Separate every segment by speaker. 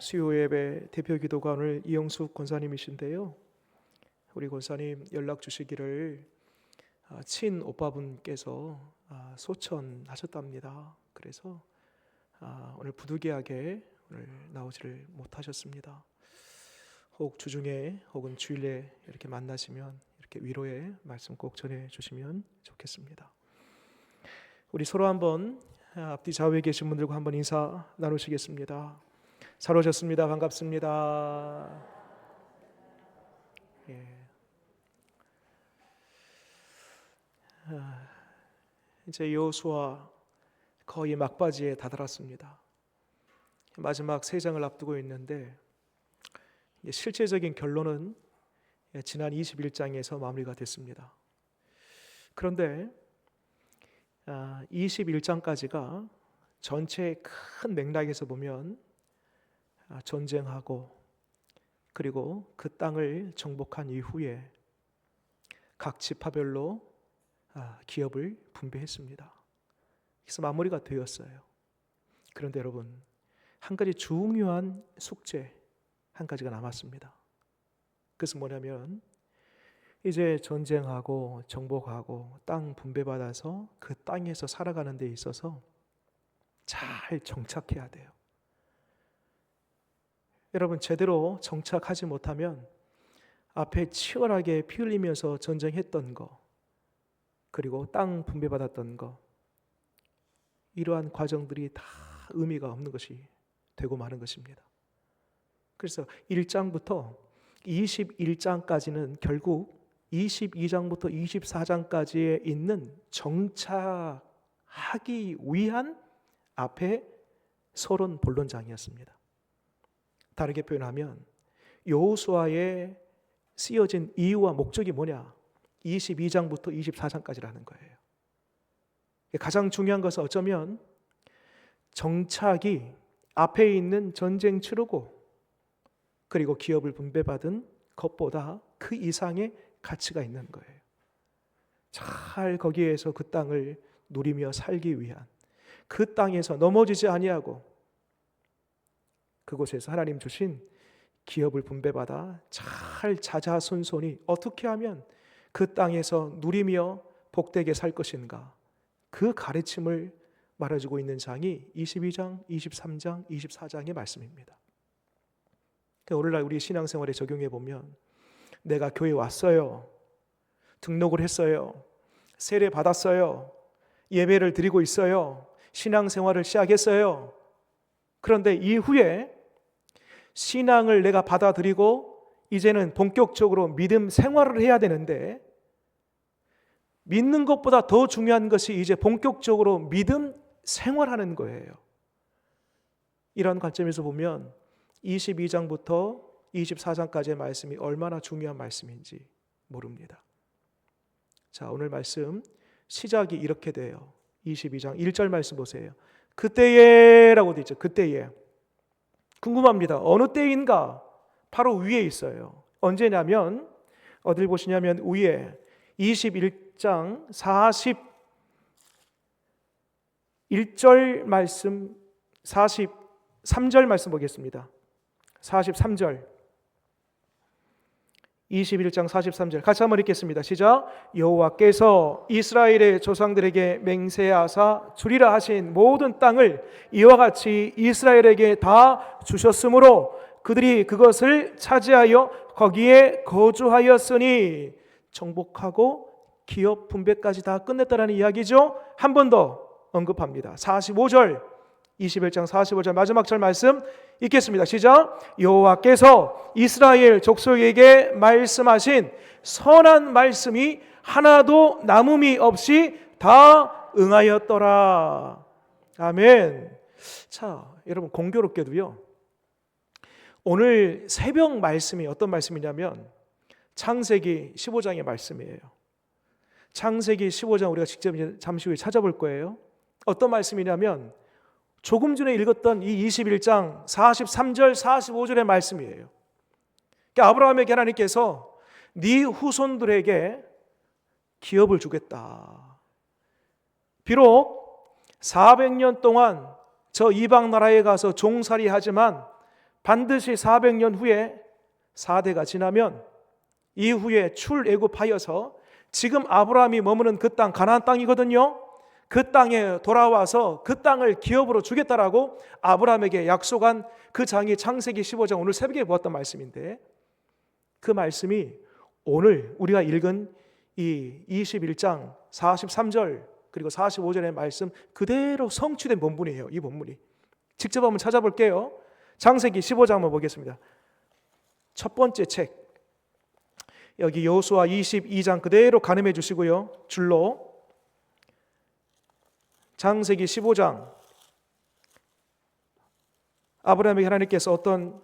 Speaker 1: 수요예배 대표 기도가 오늘 이영숙 권사님이신데요. 우리 권사님 연락 주시기를 친 오빠분께서 소천하셨답니다. 그래서 오늘 부득이하게 오늘 나오지를 못하셨습니다. 혹 주중에 혹은 주일에 이렇게 만나시면 이렇게 위로의 말씀 꼭 전해 주시면 좋겠습니다. 우리 서로 한번 앞뒤 좌우에 계신 분들과 한번 인사 나누시겠습니다. 잘 오셨습니다. 반갑습니다. 예. 이제 여호수아 거의 막바지에 다다랐습니다. 마지막 세 장을 앞두고 있는데 실제적인 결론은 지난 21장에서 마무리가 됐습니다. 그런데 21장까지가 전체 큰 맥락에서 보면 전쟁하고 그리고 그 땅을 정복한 이후에 각 지파별로 기업을 분배했습니다. 그래서 마무리가 되었어요. 그런데 여러분, 한 가지 중요한 숙제 한 가지가 남았습니다. 그것은 뭐냐면 이제 전쟁하고 정복하고 땅 분배받아서 그 땅에서 살아가는 데 있어서 잘 정착해야 돼요. 여러분, 제대로 정착하지 못하면 앞에 치열하게 피 흘리면서 전쟁했던 거, 그리고 땅 분배받았던 거, 이러한 과정들이 다 의미가 없는 것이 되고 마는 것입니다. 그래서 1장부터 21장까지는 결국 22장부터 24장까지에 있는 정착하기 위한 앞에 서론 본론장이었습니다. 다르게 표현하면 여호수아에 쓰여진 이유와 목적이 뭐냐? 22장부터 24장까지라는 거예요. 가장 중요한 것은 어쩌면 정착이 앞에 있는 전쟁 치르고 그리고 기업을 분배받은 것보다 그 이상의 가치가 있는 거예요. 잘 거기에서 그 땅을 누리며 살기 위한, 그 땅에서 넘어지지 아니하고 그곳에서 하나님 주신 기업을 분배받아 잘 자자손손이 어떻게 하면 그 땅에서 누리며 복되게 살 것인가, 그 가르침을 말해주고 있는 장이 22장, 23장, 24장의 말씀입니다. 오늘날 우리 신앙생활에 적용해 보면 내가 교회 왔어요, 등록을 했어요, 세례 받았어요, 예배를 드리고 있어요, 신앙생활을 시작했어요. 그런데 이후에 신앙을 내가 받아들이고 이제는 본격적으로 믿음 생활을 해야 되는데, 믿는 것보다 더 중요한 것이 이제 본격적으로 믿음 생활하는 거예요. 이런 관점에서 보면 22장부터 24장까지의 말씀이 얼마나 중요한 말씀인지 모릅니다. 자, 오늘 말씀 시작이 이렇게 돼요. 22장 1절 말씀 보세요. 그때에 라고 되어 있죠. 그때에. 궁금합니다. 어느 때인가? 바로 위에 있어요. 언제냐면 어딜 보시냐면 위에 21장 41절 말씀, 43절 말씀 보겠습니다. 43절, 21장 43절 같이 한번 읽겠습니다. 시작. 여호와께서 이스라엘의 조상들에게 맹세하사 주리라 하신 모든 땅을 이와 같이 이스라엘에게 다 주셨으므로 그들이 그것을 차지하여 거기에 거주하였으니, 정복하고 기업 분배까지 다 끝냈다라는 이야기죠. 한 번 더 언급합니다. 45절, 21장 45절 마지막 절 말씀 읽겠습니다. 시작. 여호와께서 이스라엘 족속에게 말씀하신 선한 말씀이 하나도 남음이 없이 다 응하였더라. 아멘. 자, 여러분, 공교롭게도요, 오늘 새벽 말씀이 어떤 말씀이냐면 창세기 15장의 말씀이에요. 창세기 15장 우리가 직접 잠시 후에 찾아볼 거예요. 어떤 말씀이냐면 조금 전에 읽었던 이 21장 43절 45절의 말씀이에요. 그러니까 아브라함에게 하나님께서 네 후손들에게 기업을 주겠다. 비록 400년 동안 저 이방 나라에 가서 종살이 하지만 반드시 400년 후에 4대가 지나면 이후에 출애굽하여서 지금 아브라함이 머무는 그 땅, 가나안 땅이거든요. 그 땅에 돌아와서 그 땅을 기업으로 주겠다라고 아브라함에게 약속한 그 장이 창세기 15장, 오늘 새벽에 보았던 말씀인데, 그 말씀이 오늘 우리가 읽은 이 21장 43절 그리고 45절의 말씀 그대로 성취된 본문이에요. 이 본문이. 직접 한번 찾아볼게요. 창세기 15장 한번 보겠습니다. 첫 번째 책, 여기 여호수아 22장 그대로 가늠해 주시고요. 줄로 창세기 15장, 아브라함에게 하나님께서 어떤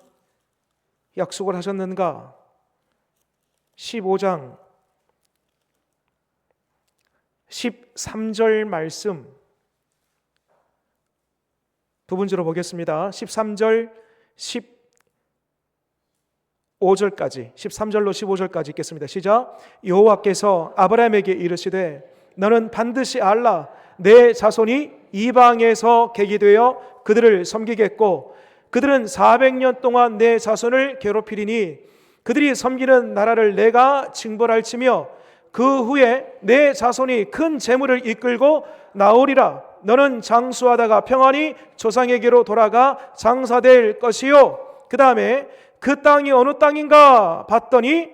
Speaker 1: 약속을 하셨는가? 15장 13절 말씀 부분적으로 보겠습니다. 13절 15절까지, 13절로 15절까지 읽겠습니다. 시작. 여호와께서 아브라함에게 이르시되 너는 반드시 알라. 내 자손이 이방에서 계기되어 그들을 섬기겠고 그들은 400년 동안 내 자손을 괴롭히리니 그들이 섬기는 나라를 내가 징벌할지며 그 후에 내 자손이 큰 재물을 이끌고 나오리라. 너는 장수하다가 평안히 조상에게로 돌아가 장사될 것이요. 그 다음에 그 땅이 어느 땅인가 봤더니,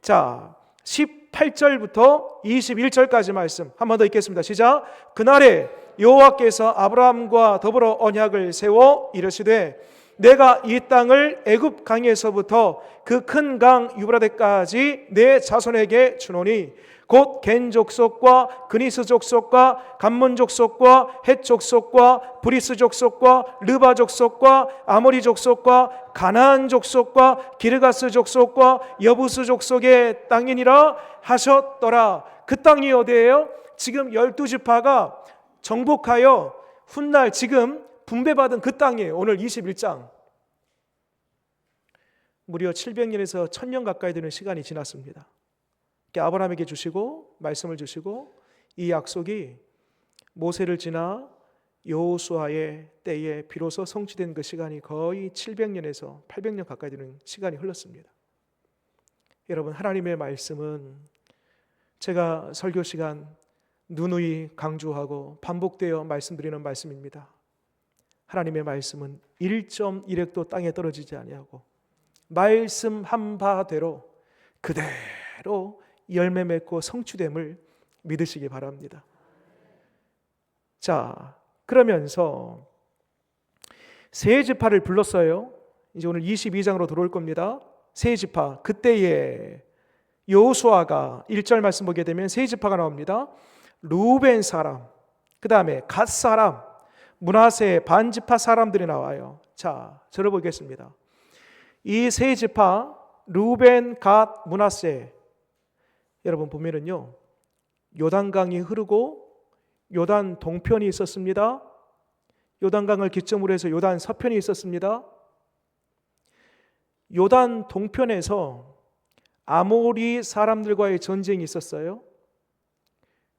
Speaker 1: 자 18절부터 21절까지 말씀 한 번 더 읽겠습니다. 시작. 그날에 여호와께서 아브라함과 더불어 언약을 세워 이르시되 내가 이 땅을 애굽 강에서부터 그 큰 강 유브라데까지 내 자손에게 주노니 곧 겐 족속과 그니스 족속과 감몬 족속과 헷 족속과 브리스 족속과 르바 족속과 아모리 족속과 가나안 족속과 기르가스 족속과 여부스 족속의 땅이니라 하셨더라. 그 땅이 어디예요? 지금 12지파가 정복하여 훗날 지금 분배받은 그 땅이에요. 오늘 21장. 무려 700년에서 1000년 가까이 되는 시간이 지났습니다. 아브라함에게 주시고 말씀을 주시고 이 약속이 모세를 지나 여호수아의 때에 비로소 성취된 그 시간이 거의 700년에서 800년 가까이 되는 시간이 흘렀습니다. 여러분, 하나님의 말씀은 제가 설교 시간 누누이 강조하고 반복되어 말씀드리는 말씀입니다. 하나님의 말씀은 1.1획도 땅에 떨어지지 아니하고 말씀한 바대로 그대로 열매 맺고 성취됨을 믿으시기 바랍니다. 자, 그러면서 세 지파를 불렀어요. 이제 오늘 22장으로 들어올 겁니다. 세 지파, 그때에 여호수아가 1절 말씀 보게 되면 세 지파가 나옵니다. 루벤 사람, 그 다음에 갓 사람, 므낫세 반지파 사람들이 나와요. 자, 저를 보겠습니다. 이 세 지파 루벤, 갓, 므낫세, 여러분 보면은요, 요단강이 흐르고 요단 동편이 있었습니다. 요단강을 기점으로 해서 요단 서편이 있었습니다. 요단 동편에서 아모리 사람들과의 전쟁이 있었어요.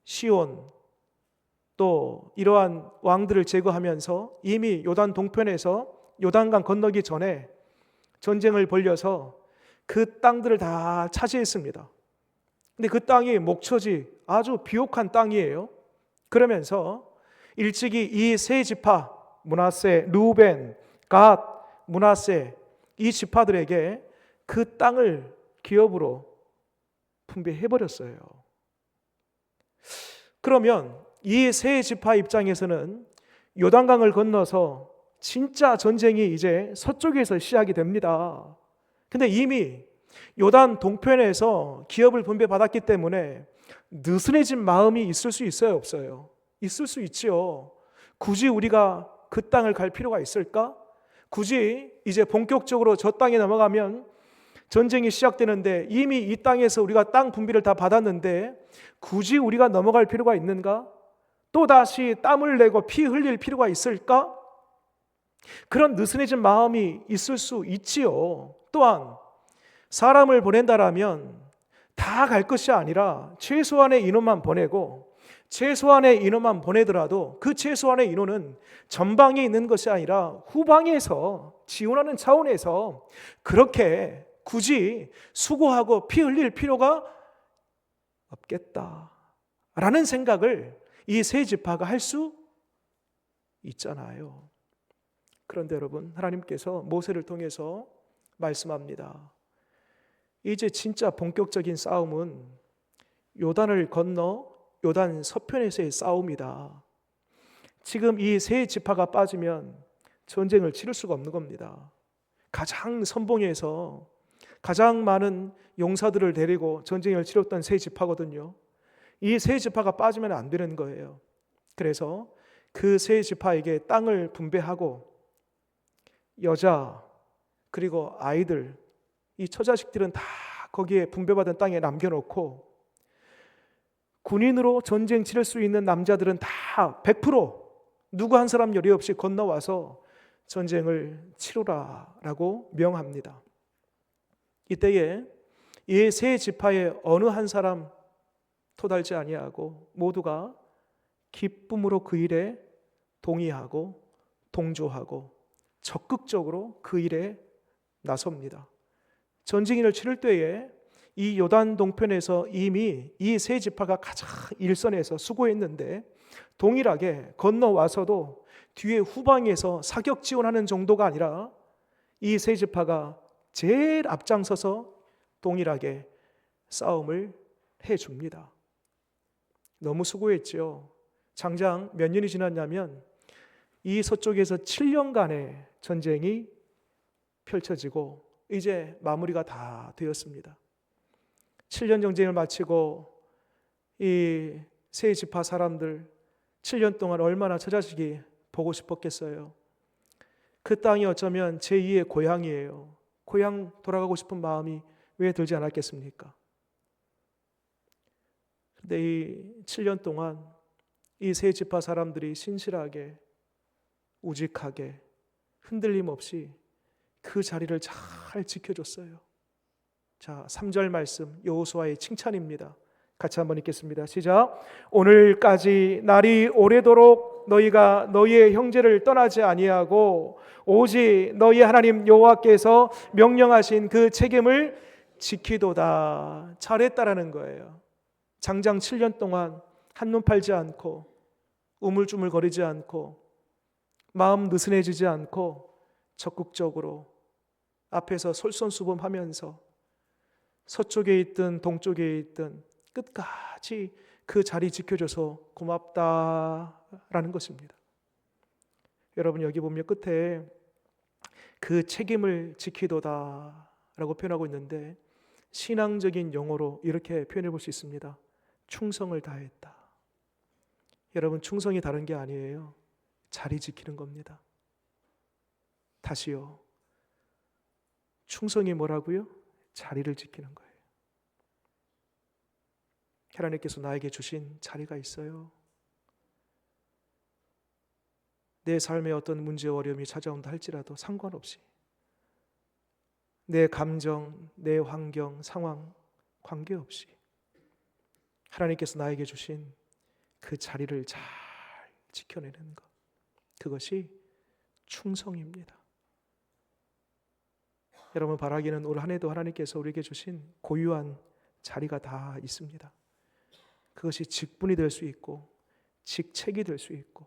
Speaker 1: 시온 또 이러한 왕들을 제거하면서 이미 요단 동편에서 요단강 건너기 전에 전쟁을 벌여서 그 땅들을 다 차지했습니다. 근데 그 땅이 목초지 아주 비옥한 땅이에요. 그러면서 일찍이 이 세 지파, 므낫세, 루벤, 갓, 므낫세, 이 지파들에게 그 땅을 기업으로 분배해버렸어요. 그러면 이 세 지파 입장에서는 요단강을 건너서 진짜 전쟁이 이제 서쪽에서 시작이 됩니다. 근데 이미 요단 동편에서 기업을 분배받았기 때문에 느슨해진 마음이 있을 수 있어요, 없어요? 있을 수 있지요. 굳이 우리가 그 땅을 갈 필요가 있을까? 굳이 이제 본격적으로 저 땅에 넘어가면 전쟁이 시작되는데 이미 이 땅에서 우리가 땅 분배를 다 받았는데 굳이 우리가 넘어갈 필요가 있는가? 또다시 땀을 내고 피 흘릴 필요가 있을까? 그런 느슨해진 마음이 있을 수 있지요. 또한 사람을 보낸다라면 다 갈 것이 아니라 최소한의 인원만 보내고 최소한의 인원만 보내더라도 그 최소한의 인원은 전방에 있는 것이 아니라 후방에서 지원하는 차원에서 그렇게 굳이 수고하고 피 흘릴 필요가 없겠다라는 생각을 이 세 지파가 할 수 있잖아요. 그런데 여러분, 하나님께서 모세를 통해서 말씀합니다. 이제 진짜 본격적인 싸움은 요단을 건너 요단 서편에서의 싸움이다. 지금 이 세 지파가 빠지면 전쟁을 치를 수가 없는 겁니다. 가장 선봉에서 가장 많은 용사들을 데리고 전쟁을 치렀던 세 지파거든요. 이 세 지파가 빠지면 안 되는 거예요. 그래서 그 세 지파에게 땅을 분배하고 여자 그리고 아이들, 이 처자식들은 다 거기에 분배받은 땅에 남겨놓고 군인으로 전쟁 치를 수 있는 남자들은 다 100% 누구 한 사람 여리 없이 건너와서 전쟁을 치르라라고 명합니다. 이때에 이 세 지파의 어느 한 사람 토달지 아니하고 모두가 기쁨으로 그 일에 동의하고 동조하고 적극적으로 그 일에 나섭니다. 전쟁을 치를 때에 이 요단 동편에서 이미 이 세 지파가 가장 일선에서 수고했는데 동일하게 건너와서도 뒤에 후방에서 사격 지원하는 정도가 아니라 이 세 지파가 제일 앞장서서 동일하게 싸움을 해줍니다. 너무 수고했죠. 장장 몇 년이 지났냐면 이 서쪽에서 7년간의 전쟁이 펼쳐지고 이제 마무리가 다 되었습니다. 7년 전쟁을 마치고 이 세 지파 사람들 7년 동안 얼마나 처자식이 보고 싶었겠어요. 그 땅이 어쩌면 제2의 고향이에요. 고향 돌아가고 싶은 마음이 왜 들지 않았겠습니까? 그런데 이 7년 동안 이 세 지파 사람들이 신실하게 우직하게 흔들림 없이 그 자리를 잘 지켜줬어요. 자, 3절 말씀 여호수아의 칭찬입니다. 같이 한번 읽겠습니다. 시작. 오늘까지 날이 오래도록 너희가 너희의 형제를 떠나지 아니하고 오직 너희 하나님 여호와께서 명령하신 그 책임을 지키도다. 잘했다라는 거예요. 장장 7년 동안 한눈 팔지 않고 우물쭈물거리지 않고 마음 느슨해지지 않고 적극적으로 앞에서 솔선수범하면서 서쪽에 있든 동쪽에 있든 끝까지 그 자리 지켜줘서 고맙다라는 것입니다. 여러분 여기 보면 끝에 그 책임을 지키도다 라고 표현하고 있는데 신앙적인 용어로 이렇게 표현해 볼 수 있습니다. 충성을 다했다. 여러분 충성이 다른 게 아니에요. 자리 지키는 겁니다. 다시요. 충성이 뭐라고요? 자리를 지키는 거예요. 하나님께서 나에게 주신 자리가 있어요. 내 삶에 어떤 문제와 어려움이 찾아온다 할지라도 상관없이 내 감정, 내 환경, 상황 관계없이 하나님께서 나에게 주신 그 자리를 잘 지켜내는 것, 그것이 충성입니다. 여러분 바라기는 올 한 해도 하나님께서 우리에게 주신 고유한 자리가 다 있습니다. 그것이 직분이 될 수 있고 직책이 될 수 있고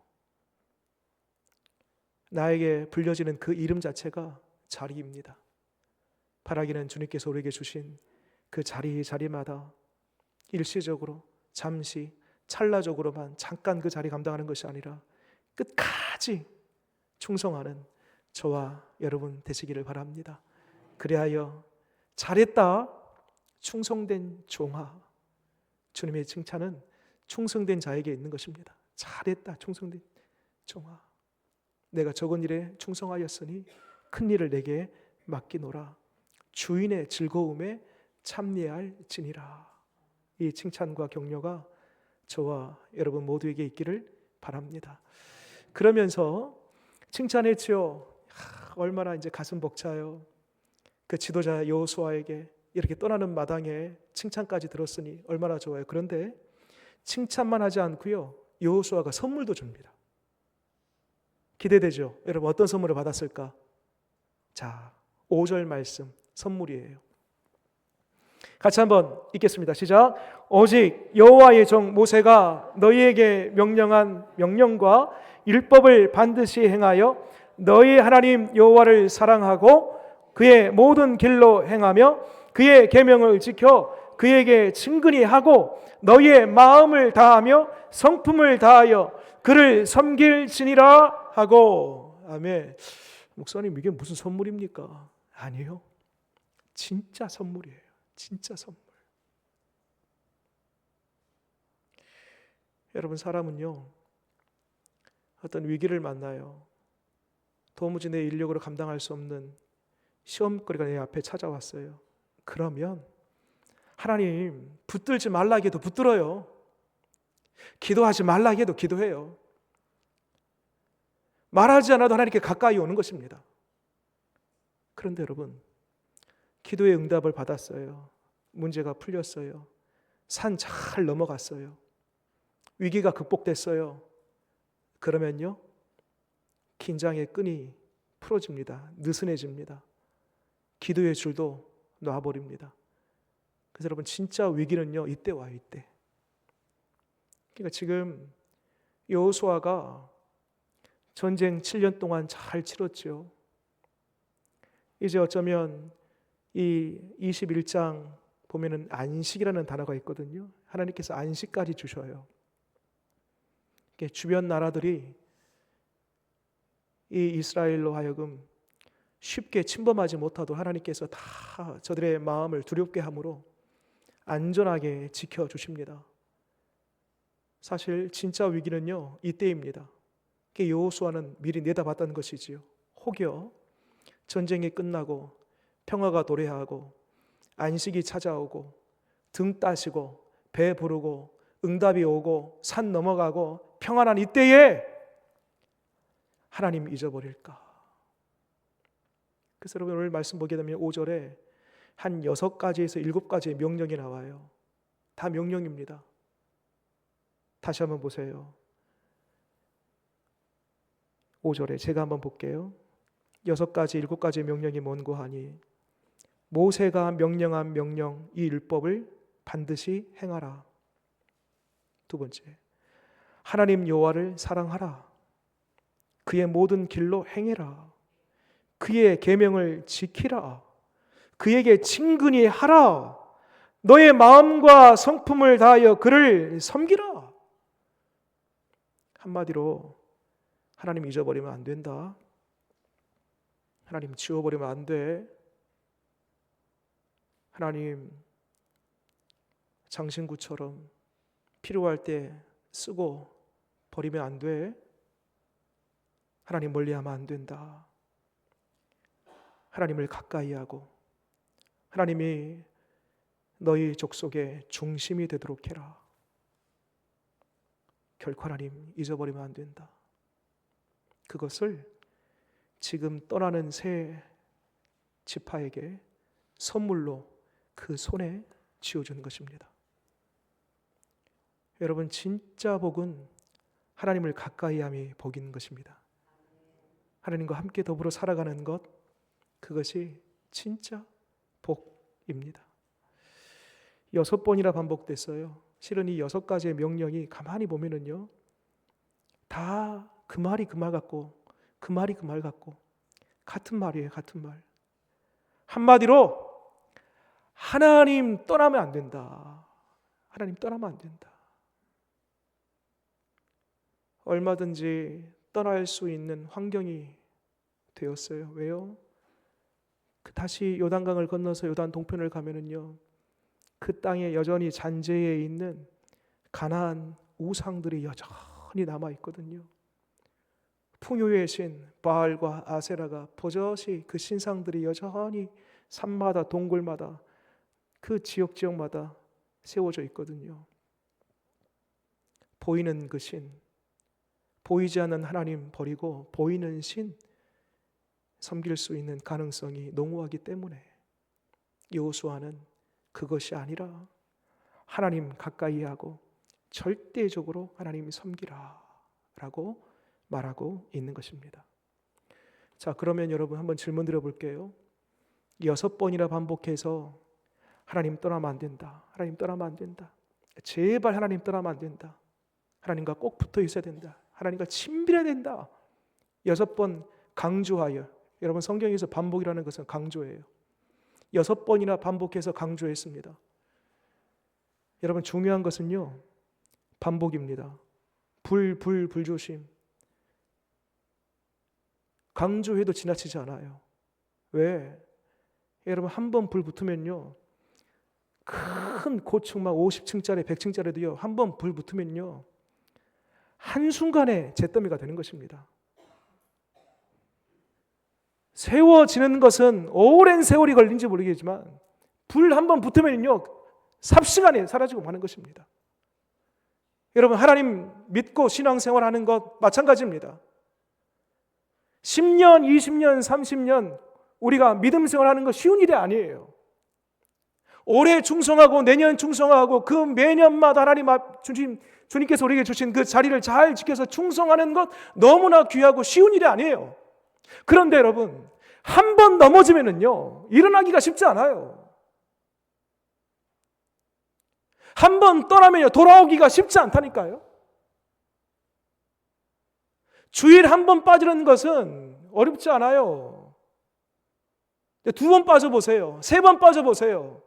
Speaker 1: 나에게 불려지는 그 이름 자체가 자리입니다. 바라기는 주님께서 우리에게 주신 그 자리마다 일시적으로 잠시 찰나적으로만 잠깐 그 자리 감당하는 것이 아니라 끝까지 충성하는 저와 여러분 되시기를 바랍니다. 그리하여 잘했다 충성된 종아, 주님의 칭찬은 충성된 자에게 있는 것입니다. 잘했다 충성된 종아, 내가 적은 일에 충성하였으니 큰 일을 내게 맡기노라. 주인의 즐거움에 참여할지니라. 이 칭찬과 격려가 저와 여러분 모두에게 있기를 바랍니다. 그러면서 칭찬했지요. 얼마나 이제 가슴 벅차요. 그 지도자 여호수아에게 이렇게 떠나는 마당에 칭찬까지 들었으니 얼마나 좋아요. 그런데 칭찬만 하지 않고요, 여호수아가 선물도 줍니다. 기대되죠? 여러분 어떤 선물을 받았을까? 자, 5절 말씀 선물이에요. 같이 한번 읽겠습니다. 시작. 오직 여호와의 종 모세가 너희에게 명령한 명령과 율법을 반드시 행하여 너희 하나님 여호와를 사랑하고 그의 모든 길로 행하며 그의 계명을 지켜 그에게 친근히 하고 너희의 마음을 다하며 성품을 다하여 그를 섬길지니라 하고. 아멘. 목사님, 이게 무슨 선물입니까? 아니에요. 진짜 선물이에요. 진짜 선물. 여러분, 사람은요, 어떤 위기를 만나요. 도무지 내 인력으로 감당할 수 없는 시험거리가 내 앞에 찾아왔어요. 그러면 하나님 붙들지 말라 해도 붙들어요. 기도하지 말라 해도 기도해요. 말하지 않아도 하나님께 가까이 오는 것입니다. 그런데 여러분, 기도의 응답을 받았어요. 문제가 풀렸어요. 산 잘 넘어갔어요. 위기가 극복됐어요. 그러면요, 긴장의 끈이 풀어집니다. 느슨해집니다. 기도의 줄도 놔버립니다. 그래서 여러분, 진짜 위기는요, 이때 와요. 이때. 그러니까 지금 여호수아가 전쟁 7년 동안 잘 치렀죠. 이제 어쩌면 이 21장 보면은 안식이라는 단어가 있거든요. 하나님께서 안식까지 주셔요. 주변 나라들이 이 이스라엘로 하여금 쉽게 침범하지 못하도록 하나님께서 다 저들의 마음을 두렵게 함으로 안전하게 지켜주십니다. 사실 진짜 위기는요, 이때입니다. 여호수아는 미리 내다봤다는 것이지요. 혹여 전쟁이 끝나고 평화가 도래하고 안식이 찾아오고 등 따시고 배 부르고 응답이 오고 산 넘어가고 평안한 이때에 하나님 잊어버릴까? 그래서 여러분, 오늘 말씀 보게 되면 5절에 한 6가지에서 7가지의 명령이 나와요. 다 명령입니다. 다시 한번 보세요. 5절에 제가 한번 볼게요. 6가지, 7가지의 명령이 뭔고 하니 모세가 명령한 명령, 이 율법을 반드시 행하라. 두 번째, 하나님 여호와를 사랑하라. 그의 모든 길로 행해라. 그의 계명을 지키라. 그에게 친근히 하라. 너의 마음과 성품을 다하여 그를 섬기라. 한마디로 하나님 잊어버리면 안 된다. 하나님 지워버리면 안 돼. 하나님 장신구처럼 필요할 때 쓰고 버리면 안 돼. 하나님 멀리하면 안 된다. 하나님을 가까이 하고 하나님이 너희 족속의 중심이 되도록 해라. 결코 하나님 잊어버리면 안 된다. 그것을 지금 떠나는 새 지파에게 선물로 그 손에 쥐어주는 것입니다. 여러분, 진짜 복은 하나님을 가까이 함이 복인 것입니다. 하나님과 함께 더불어 살아가는 것, 그것이 진짜 복입니다. 6번이나 반복됐어요. 실은 이 6가지의 명령이 가만히 보면은요, 다 그 말이 그 말 같고 그 말이 그 말 같고 같은 말이에요. 같은 말. 한마디로 하나님 떠나면 안 된다. 하나님 떠나면 안 된다. 얼마든지 떠날 수 있는 환경이 되었어요. 왜요? 다시 요단강을 건너서 요단 동편을 가면은요, 그 땅에 여전히 잔재에 있는 가나안 우상들이 여전히 남아 있거든요. 풍요의 신 바알과 아세라가 버젓이 그 신상들이 여전히 산마다 동굴마다 그 지역마다 세워져 있거든요. 보이는 그 신, 보이지 않는 하나님 버리고 보이는 신 섬길 수 있는 가능성이 농후하기 때문에 여호수아는 그것이 아니라 하나님 가까이 하고 절대적으로 하나님 섬기라 라고 말하고 있는 것입니다. 자, 그러면 여러분 한번 질문 드려볼게요. 6번이나 반복해서 하나님 떠나면 안 된다. 하나님 떠나면 안 된다. 제발 하나님 떠나면 안 된다. 하나님과 꼭 붙어 있어야 된다. 하나님과 친밀해야 된다. 6번 강조하여. 여러분 성경에서 반복이라는 것은 강조예요. 6번이나 반복해서 강조했습니다. 여러분 중요한 것은요, 반복입니다. 불조심. 강조해도 지나치지 않아요. 왜? 여러분 한 번 불 붙으면요, 큰 고층 막 50층짜리 100층짜리도요 한 번 불 붙으면요 한순간에 잿더미가 되는 것입니다. 세워지는 것은 오랜 세월이 걸린지 모르겠지만 불 한 번 붙으면요 삽시간에 사라지고 마는 것입니다. 여러분 하나님 믿고 신앙생활하는 것 마찬가지입니다. 10년, 20년, 30년 우리가 믿음 생활하는 것 쉬운 일이 아니에요. 올해 충성하고 내년 충성하고 그 매년마다 하나님 주님께서 우리에게 주신 그 자리를 잘 지켜서 충성하는 것 너무나 귀하고 쉬운 일이 아니에요. 그런데 여러분 한 번 넘어지면은요 일어나기가 쉽지 않아요. 한 번 떠나면요 돌아오기가 쉽지 않다니까요. 주일 한 번 빠지는 것은 어렵지 않아요. 2번 빠져보세요. 3번 빠져보세요.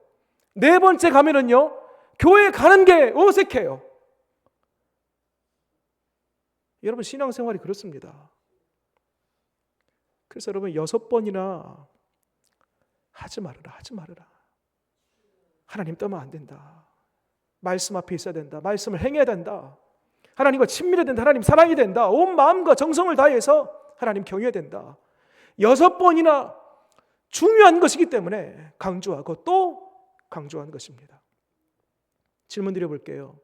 Speaker 1: 4번째 가면은요 교회 가는 게 어색해요. 여러분 신앙생활이 그렇습니다. 그래서 여러분 6번이나 하지 말아라. 하나님 떠나면 안 된다. 말씀 앞에 있어야 된다. 말씀을 행해야 된다. 하나님과 친밀해야 된다. 하나님 사랑이 된다. 온 마음과 정성을 다해서 하나님 경외해야 된다. 6번이나 중요한 것이기 때문에 강조하고 또 강조한 것입니다. 질문 드려볼게요.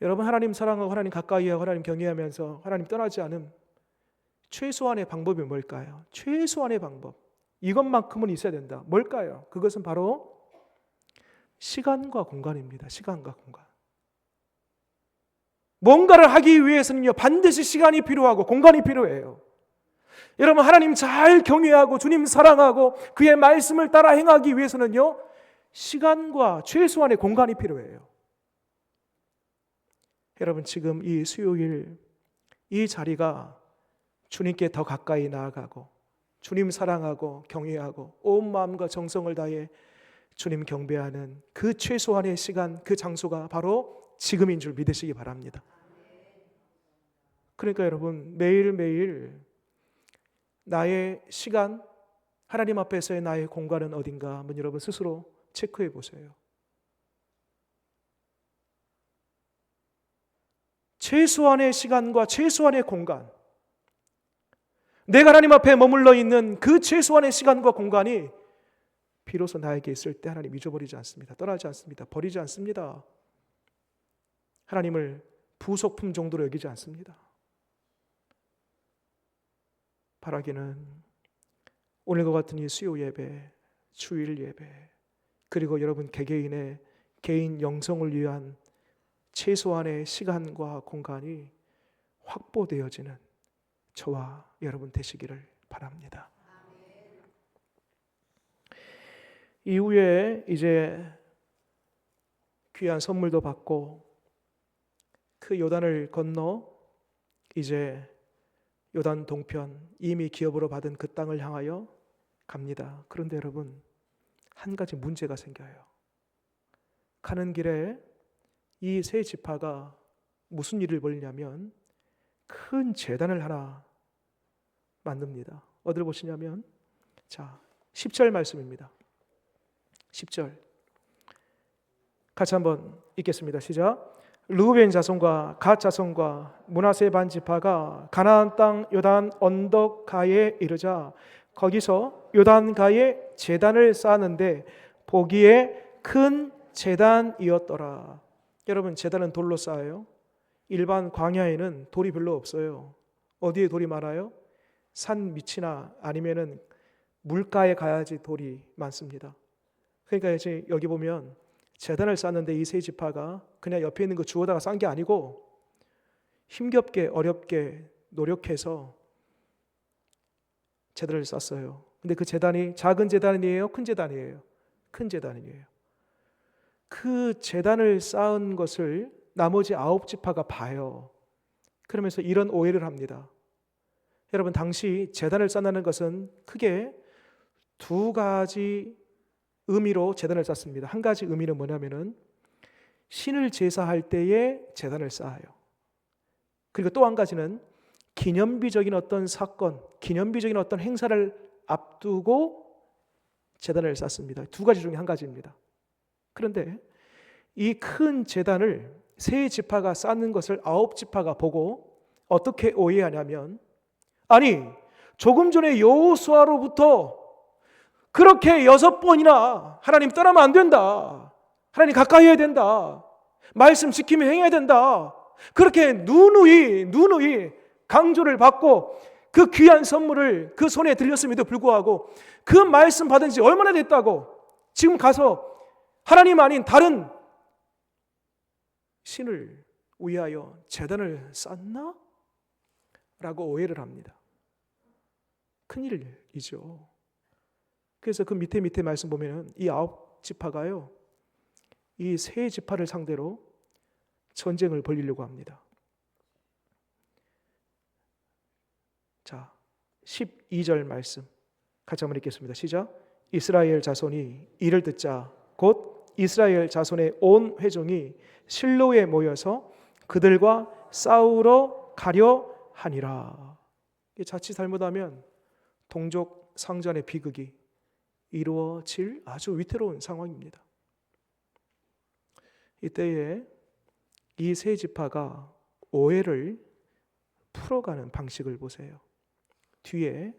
Speaker 1: 여러분 하나님 사랑하고 하나님 가까이하고 하나님 경외하면서 하나님 떠나지 않음 최소한의 방법이 뭘까요? 최소한의 방법. 이것만큼은 있어야 된다. 뭘까요? 그것은 바로 시간과 공간입니다. 시간과 공간. 뭔가를 하기 위해서는요 반드시 시간이 필요하고 공간이 필요해요. 여러분 하나님 잘 경외하고 주님 사랑하고 그의 말씀을 따라 행하기 위해서는요 시간과 최소한의 공간이 필요해요. 여러분 지금 이 수요일 이 자리가 주님께 더 가까이 나아가고 주님 사랑하고 경외하고 온 마음과 정성을 다해 주님 경배하는 그 최소한의 시간, 그 장소가 바로 지금인 줄 믿으시기 바랍니다. 그러니까 여러분 매일매일 나의 시간, 하나님 앞에서의 나의 공간은 어딘가 한번 여러분 스스로 체크해 보세요. 최소한의 시간과 최소한의 공간, 내가 하나님 앞에 머물러 있는 그 최소한의 시간과 공간이 비로소 나에게 있을 때 하나님 잊어버리지 않습니다. 떠나지 않습니다. 버리지 않습니다. 하나님을 부속품 정도로 여기지 않습니다. 바라기는 오늘과 같은 이 수요 예배, 주일 예배, 그리고 여러분 개개인의 개인 영성을 위한 최소한의 시간과 공간이 확보되어지는 저와 여러분 되시기를 바랍니다. 이후에 이제 귀한 선물도 받고 그 요단을 건너 이제 요단 동편 이미 기업으로 받은 그 땅을 향하여 갑니다. 그런데 여러분 한 가지 문제가 생겨요. 가는 길에 이 세 지파가 무슨 일을 벌이냐면 큰 제단을 하나 만듭니다. 어디를 보시냐면 자 10절 말씀입니다. 10절 같이 한번 읽겠습니다. 시작. 르우벤 자손과 갓 자손과 므낫세 반 지파가 가나안 땅 요단 언덕 가에 이르자 거기서 요단 가에 제단을 쌓았는데 보기에 큰 제단이었더라. 여러분 제단은 돌로 쌓아요. 일반 광야에는 돌이 별로 없어요. 어디에 돌이 많아요? 산 밑이나 아니면은 물가에 가야지 돌이 많습니다. 그러니까 이제 여기 보면 제단을 쌓는데 이 세 지파가 그냥 옆에 있는 거 주워다가 쌓은 게 아니고 힘겹게 어렵게 노력해서 제단을 쌓았어요. 근데 그 제단이 작은 제단이에요? 큰 제단이에요? 큰 제단이에요. 그 제단을 쌓은 것을 나머지 9지파가 봐요. 그러면서 이런 오해를 합니다. 여러분, 당시 제단을 쌓는 것은 크게 두 가지 의미로 제단을 쌓습니다. 한 가지 의미는 뭐냐면은 신을 제사할 때에 제단을 쌓아요. 그리고 또 한 가지는 기념비적인 어떤 사건, 기념비적인 어떤 행사를 앞두고 제단을 쌓습니다. 두 가지 중에 한 가지입니다. 그런데 이 큰 제단을 세 지파가 쌓는 것을 9지파가 보고 어떻게 오해하냐면, 아니 조금 전에 여호수아로부터 그렇게 6번이나 하나님 떠나면 안 된다, 하나님 가까이 해야 된다, 말씀 지키며 행해야 된다, 그렇게 누누이 강조를 받고 그 귀한 선물을 그 손에 들렸음에도 불구하고 그 말씀 받은 지 얼마나 됐다고 지금 가서 하나님 아닌 다른 신을 위하여 제단을 쌓나? 라고 오해를 합니다. 큰일이죠. 그래서 그 밑에 말씀 보면 이 9지파가요, 이 세 지파를 상대로 전쟁을 벌이려고 합니다. 자, 12절 말씀 같이 한번 읽겠습니다. 시작. 이스라엘 자손이 이를 듣자 곧 이스라엘 자손의 온 회중이 실로에 모여서 그들과 싸우러 가려 하니라. 자칫 잘못하면 동족 상전의 비극이 이루어질 아주 위태로운 상황입니다. 이때에 이 세 지파가 오해를 풀어가는 방식을 보세요. 뒤에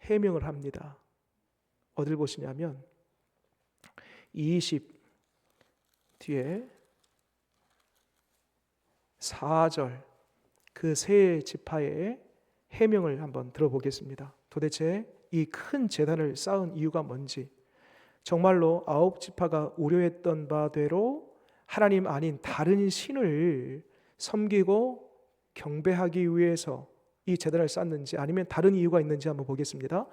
Speaker 1: 해명을 합니다. 어딜 보시냐면 20 뒤에 4절 그 세 지파의 해명을 한번 들어보겠습니다. 도대체 이 큰 제단을 쌓은 이유가 뭔지, 정말로 9지파가 우려했던 바대로 하나님 아닌 다른 신을 섬기고 경배하기 위해서 이 제단을 쌓는지, 아니면 다른 이유가 있는지 한번 보겠습니다.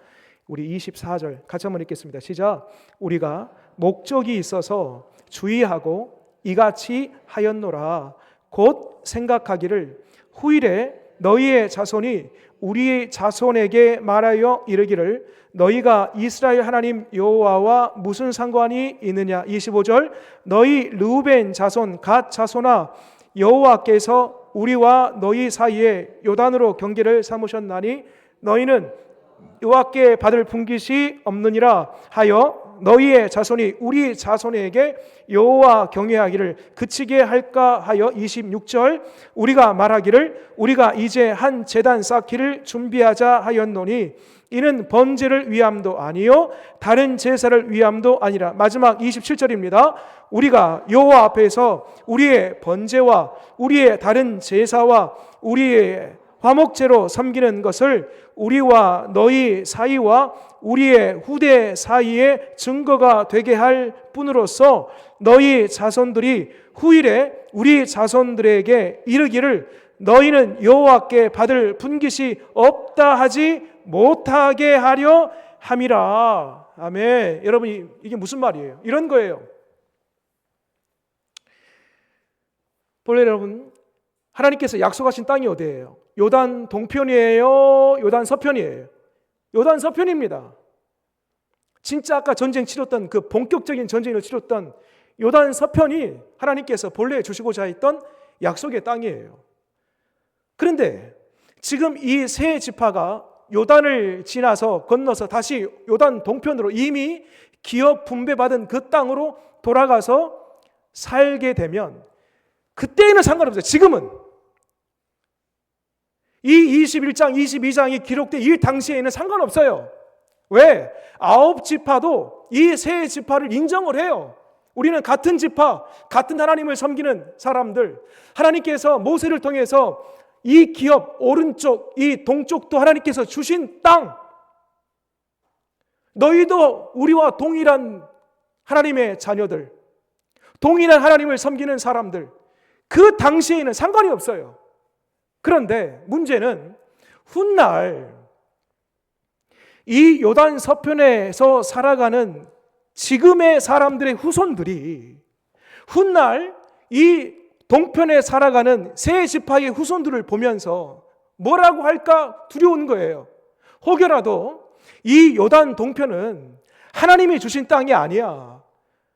Speaker 1: 우리 24절 같이 한번 읽겠습니다. 시작. 우리가 목적이 있어서 주의하고 이같이 하였노라. 곧 생각하기를 후일에 너희의 자손이 우리의 자손에게 말하여 이르기를 너희가 이스라엘 하나님 여호와와 무슨 상관이 있느냐. 25절 너희 르우벤 자손 갓 자손아, 여호와께서 우리와 너희 사이에 요단으로 경계를 삼으셨나니 너희는 여호와께 받을 분깃이 없느니라 하여 너희의 자손이 우리 자손에게 여호와 경외하기를 그치게 할까 하여. 26절 우리가 말하기를 우리가 이제 한 제단 쌓기를 준비하자 하였노니 이는 번제를 위함도 아니요 다른 제사를 위함도 아니라. 마지막 27절입니다. 우리가 여호와 앞에서 우리의 번제와 우리의 다른 제사와 우리의 화목제로 섬기는 것을 우리와 너희 사이와 우리의 후대 사이에 증거가 되게 할 뿐으로써 너희 자손들이 후일에 우리 자손들에게 이르기를 너희는 여호와께 받을 분깃이 없다 하지 못하게 하려 함이라. 아멘. 여러분, 이게 무슨 말이에요? 이런 거예요. 본래 여러분, 하나님께서 약속하신 땅이 어디예요? 요단 동편이에요? 요단 서편이에요? 요단 서편입니다. 진짜 아까 전쟁 치렀던 그 본격적인 전쟁을 치렀던 요단 서편이 하나님께서 본래 주시고자 했던 약속의 땅이에요. 그런데 지금 이 세 지파가 요단을 지나서 건너서 다시 요단 동편으로 이미 기업 분배받은 그 땅으로 돌아가서 살게 되면, 그때에는 상관없어요. 지금은 이 21장, 22장이 기록된 이 당시에는 상관없어요. 왜? 9지파도 이 세 지파를 인정을 해요. 우리는 같은 지파, 같은 하나님을 섬기는 사람들, 하나님께서 모세를 통해서 이 기업 오른쪽, 이 동쪽도 하나님께서 주신 땅, 너희도 우리와 동일한 하나님의 자녀들, 동일한 하나님을 섬기는 사람들, 그 당시에는 상관이 없어요. 그런데 문제는 훗날 이 요단 서편에서 살아가는 지금의 사람들의 후손들이 훗날 이 동편에 살아가는 세 지파의 후손들을 보면서 뭐라고 할까 두려운 거예요. 혹여라도 이 요단 동편은 하나님이 주신 땅이 아니야.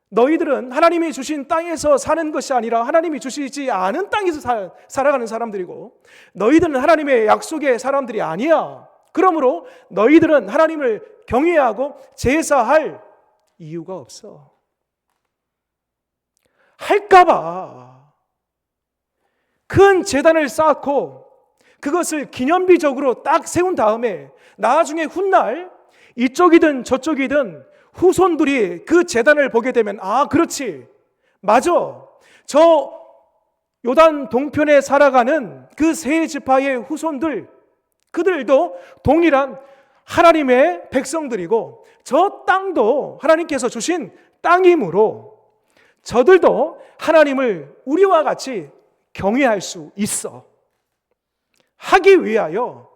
Speaker 1: 너희들은 하나님이 주신 땅에서 사는 것이 아니라 하나님이 주시지 않은 땅에서 살아가는 사람들이고, 너희들은 하나님의 약속의 사람들이 아니야. 그러므로 너희들은 하나님을 경외하고 제사할 이유가 없어. 할까봐 큰 제단을 쌓고 그것을 기념비적으로 딱 세운 다음에 나중에 훗날 이쪽이든 저쪽이든 후손들이 그 제단을 보게 되면, 아, 그렇지, 맞아, 저 요단 동편에 살아가는 그 세 지파의 후손들, 그들도 동일한 하나님의 백성들이고 저 땅도 하나님께서 주신 땅이므로 저들도 하나님을 우리와 같이 경외할 수 있어 하기 위하여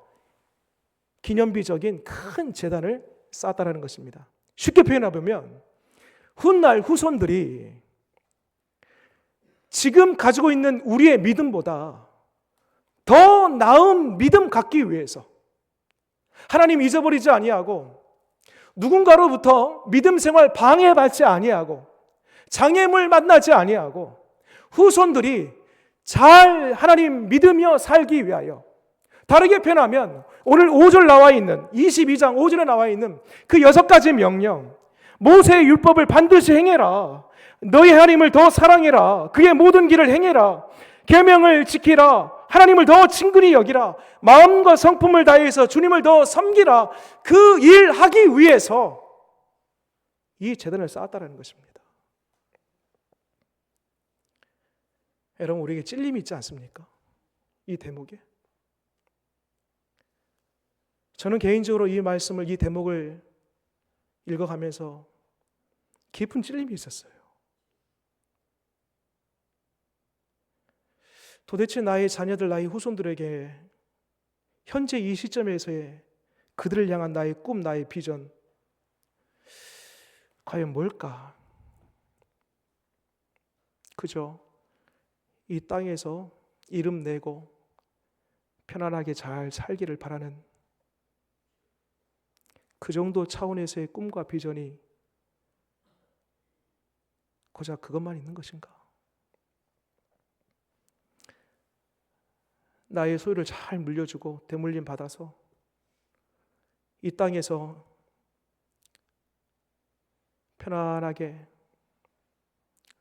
Speaker 1: 기념비적인 큰 제단을 쌓았다는 것입니다. 쉽게 표현해보면 훗날 후손들이 지금 가지고 있는 우리의 믿음보다 더 나은 믿음 갖기 위해서 하나님 잊어버리지 아니하고 누군가로부터 믿음 생활 방해받지 아니하고 장애물 만나지 아니하고 후손들이 잘 하나님 믿으며 살기 위하여, 다르게 표현하면 오늘 5절 나와 있는 22장 5절에 나와 있는 그 6가지 명령, 모세의 율법을 반드시 행해라, 너희 하나님을 더 사랑해라, 그의 모든 길을 행해라, 계명을 지키라, 하나님을 더 친근히 여기라, 마음과 성품을 다해서 주님을 더 섬기라, 그 일 하기 위해서 이 제단을 쌓았다는 것입니다. 여러분, 우리에게 찔림이 있지 않습니까? 이 대목에. 저는 개인적으로 이 말씀을, 이 대목을 읽어가면서 깊은 찔림이 있었어요. 도대체 나의 자녀들, 나의 후손들에게 현재 이 시점에서의 그들을 향한 나의 꿈, 나의 비전, 과연 뭘까? 그저 이 땅에서 이름 내고 편안하게 잘 살기를 바라는 그 정도 차원에서의 꿈과 비전이 고작 그것만 있는 것인가? 나의 소유를 잘 물려주고 대물림 받아서 이 땅에서 편안하게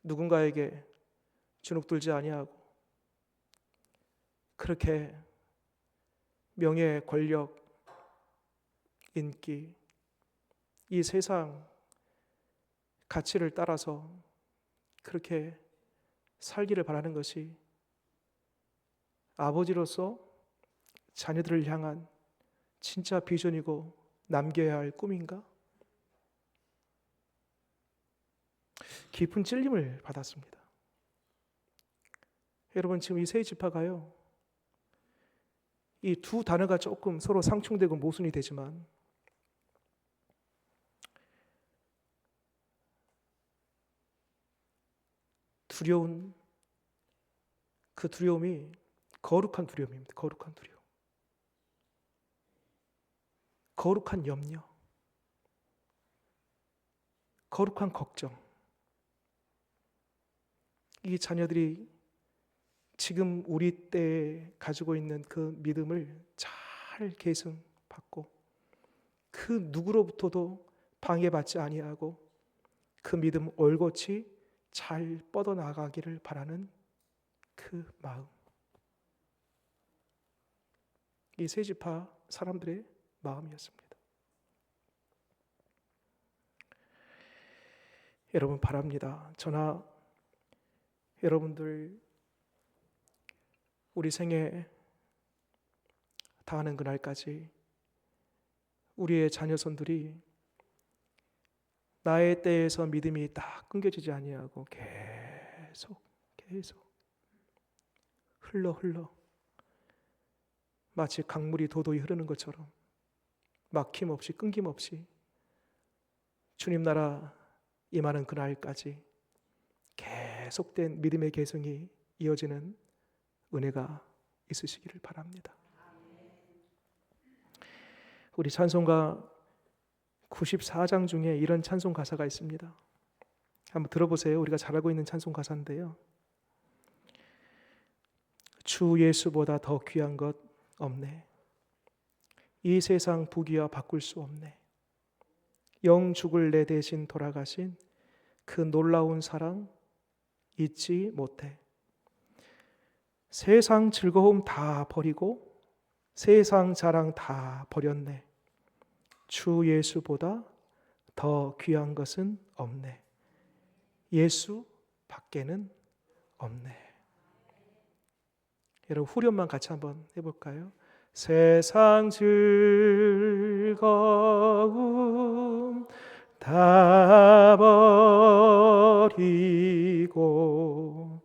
Speaker 1: 누군가에게 주눅들지 아니하고 그렇게 명예, 권력, 인기, 이 세상 가치를 따라서 그렇게 살기를 바라는 것이 아버지로서 자녀들을 향한 진짜 비전이고 남겨야 할 꿈인가? 깊은 찔림을 받았습니다. 여러분, 지금 이 세 지파가요, 이 두 단어가 조금 서로 상충되고 모순이 되지만 두려운, 그 두려움이 거룩한 두려움입니다. 거룩한 두려움, 거룩한 염려, 거룩한 걱정. 이 자녀들이 지금 우리 때에 가지고 있는 그 믿음을 잘 계승받고 그 누구로부터도 방해받지 아니하고 그 믿음 올곧이 잘 뻗어나가기를 바라는 그 마음, 이 세 지파 사람들의 마음이었습니다. 여러분, 바랍니다. 저나 여러분들 우리 생에 다하는 그날까지 우리의 자녀손들이 나의 때에서 믿음이 딱 끊겨지지 아니하고 계속 흘러 마치 강물이 도도히 흐르는 것처럼 막힘없이 끊김없이 주님 나라 임하는 그날까지 계속된 믿음의 계승이 이어지는 은혜가 있으시기를 바랍니다. 우리 찬송가 94장 중에 이런 찬송 가사가 있습니다. 한번 들어보세요. 우리가 잘 알고 있는 찬송 가사인데요. 주 예수보다 더 귀한 것 없네. 이 세상 부귀와 바꿀 수 없네. 영 죽을 내 대신 돌아가신 그 놀라운 사랑 잊지 못해. 세상 즐거움 다 버리고 세상 자랑 다 버렸네. 주 예수보다 더 귀한 것은 없네. 예수 밖에는 없네. 여러분 후렴만 같이 한번 해볼까요? 세상 즐거움 다 버리고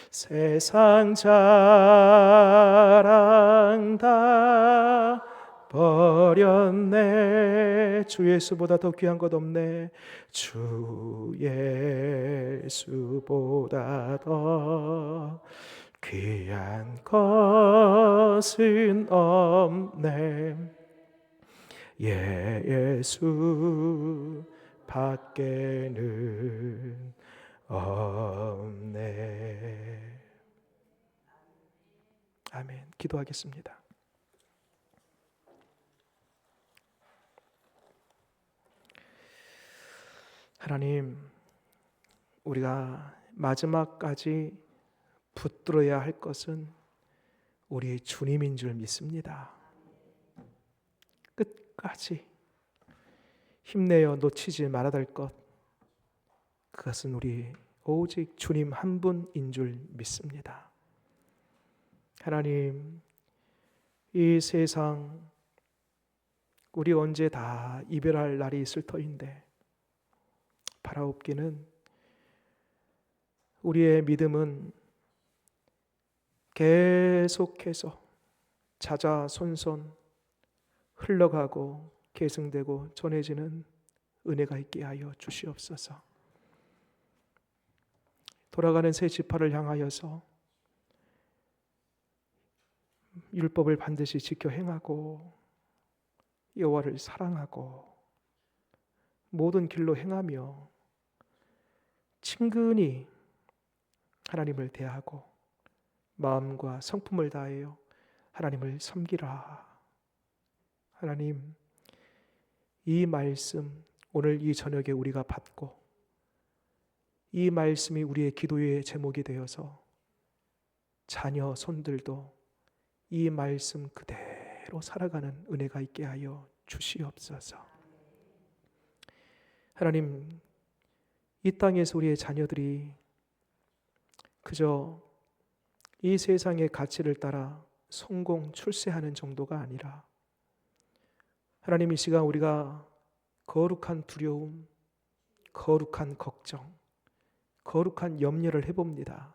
Speaker 1: 세상 자랑 다 버렸네. 주 예수보다 더 귀한 것 없네. 주 예수보다 더 귀한 것은 없네. 예수 밖에는 없네. 아멘. 기도하겠습니다. 하나님, 우리가 마지막까지 붙들어야 할 것은 우리 주님인 줄 믿습니다. 끝까지 힘내어 놓치지 말아야 될 것, 그것은 우리 오직 주님 한 분인 줄 믿습니다. 하나님, 이 세상 우리 언제 다 이별할 날이 있을 터인데 바라옵기는 우리의 믿음은 계속해서 자자손손 흘러가고 계승되고 전해지는 은혜가 있게 하여 주시옵소서. 돌아가는 새 지파를 향하여서 율법을 반드시 지켜 행하고 여호와를 사랑하고 모든 길로 행하며 친근히 하나님을 대하고 마음과 성품을 다하여 하나님을 섬기라. 하나님, 이 말씀 오늘 이 저녁에 우리가 받고 이 말씀이 우리의 기도의 제목이 되어서 자녀 손들도 이 말씀 그대로 살아가는 은혜가 있게 하여 주시옵소서. 하나님, 이 땅에서 우리의 자녀들이 그저 이 세상의 가치를 따라 성공, 출세하는 정도가 아니라 하나님, 이 시간 우리가 거룩한 두려움, 거룩한 걱정, 거룩한 염려를 해봅니다.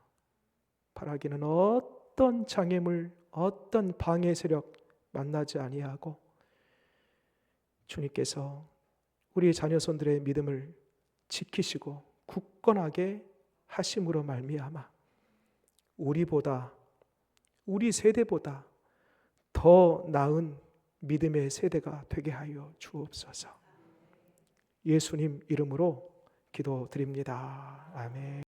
Speaker 1: 바라기는 어떤 장애물, 어떤 방해 세력 만나지 아니하고 주님께서 우리 자녀손들의 믿음을 지키시고 굳건하게 하심으로 말미암아 우리보다, 우리 세대보다 더 나은 믿음의 세대가 되게 하여 주옵소서. 예수님 이름으로 기도드립니다. 아멘.